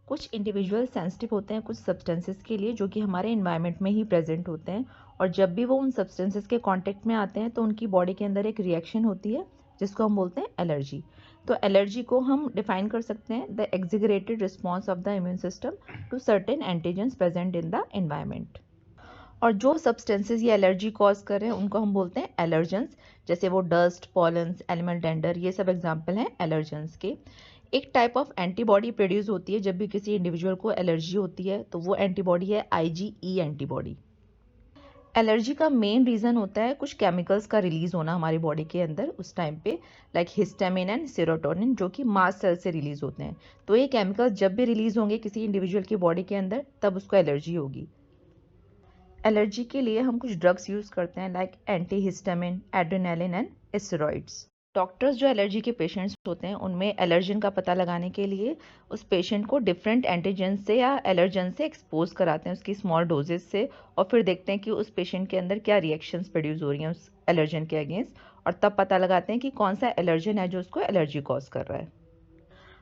कुछ individual sensitive होते हैं कुछ सब्सटेंसेस के लिए जो कि हमारे इन्वायरमेंट में ही प्रेजेंट होते हैं, और जब भी वो उन सब्सटेंसेस के कांटेक्ट में आते हैं तो उनकी बॉडी के अंदर एक रिएक्शन होती है जिसको हम बोलते हैं एलर्जी। तो एलर्जी को हम डिफाइन कर सकते हैं the exaggerated response of the immune system to certain antigens present in the environment. और जो सब्सटेंसेस ये एलर्जी कॉज कर रहे हैं उनको हम बोलते हैं एलर्जेंस, जैसे वो डस्ट, पॉलन्स, एनिमल डेंडर, ये सब एग्जाम्पल हैं एलर्जेंस के। एक टाइप ऑफ एंटीबॉडी प्रोड्यूस होती है जब भी किसी इंडिविजुअल को एलर्जी होती है, तो वो एंटीबॉडी है IgE एंटीबॉडी। एलर्जी का मेन रीज़न होता है कुछ केमिकल्स का रिलीज होना हमारी बॉडी के अंदर उस टाइम पे, लाइक हिस्टामिन एंड सेरोटोनिन, जो कि मास्ट सेल से रिलीज होते हैं। तो ये केमिकल्स जब भी रिलीज होंगे किसी इंडिविजुअल की बॉडी के अंदर तब उसको एलर्जी होगी। एलर्जी के लिए हम कुछ ड्रग्स यूज़ करते हैं like anti histamine, adrenaline and steroids. Doctors जो एलर्जी के पेशेंट्स होते हैं उनमें एलर्जन का पता लगाने के लिए उस पेशेंट को डिफरेंट एंटीजन से या एलर्जन से एक्सपोज कराते हैं उसकी स्मॉल डोजेस से, और फिर देखते हैं कि उस पेशेंट के अंदर क्या रिएक्शंस प्रोड्यूस हो रही हैं उस एलर्जन के अगेंस्ट, और तब पता लगाते हैं कि कौन सा एलर्जन है जो उसको एलर्जी कॉज कर रहा है।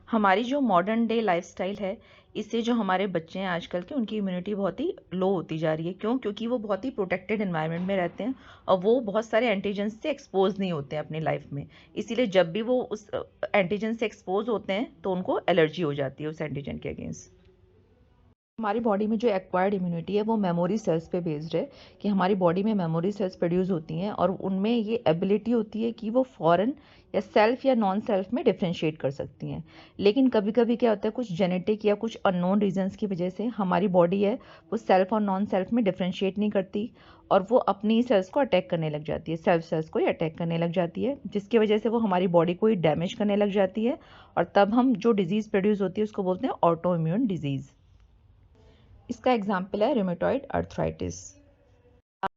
हमारी जो मॉडर्न डे लाइफस्टाइल है, इससे जो हमारे बच्चे हैं आजकल के उनकी इम्यूनिटी बहुत ही लो होती जा रही है। क्यों? क्योंकि वो बहुत ही प्रोटेक्टेड एनवायरनमेंट में रहते हैं और वो बहुत सारे एंटीजन से एक्सपोज नहीं होते हैं अपनी लाइफ में। इसीलिए जब भी वो उस एंटीजन से एक्सपोज होते हैं तो उनको एलर्जी हो जाती है उस एंटीजन के अगेंस्ट। हमारी बॉडी में जो एक्वायर्ड इम्यूनिटी है वो मेमोरी सेल्स पे बेस्ड है, कि हमारी बॉडी में मेमोरी सेल्स प्रोड्यूस होती हैं और उनमें ये एबिलिटी होती है कि वो फॉरेन या सेल्फ या नॉन सेल्फ में डिफ्रेंशिएट कर सकती हैं। लेकिन कभी कभी क्या होता है, कुछ जेनेटिक या कुछ अननोन रीजंस की वजह से हमारी बॉडी है वो सेल्फ और नॉन सेल्फ में डिफ्रेंशिएट नहीं करती, और वो अपनी सेल्स को अटैक करने लग जाती है, सेल्फ सेल्स को ही अटैक करने लग जाती है, जिसकी वजह से वो हमारी बॉडी को ही डैमेज करने लग जाती है, और तब हम जो डिजीज़ प्रोड्यूस होती है उसको बोलते हैं ऑटो इम्यून डिजीज़। इसका एग्जाम्पल है रूमेटॉइड अर्थराइटिस।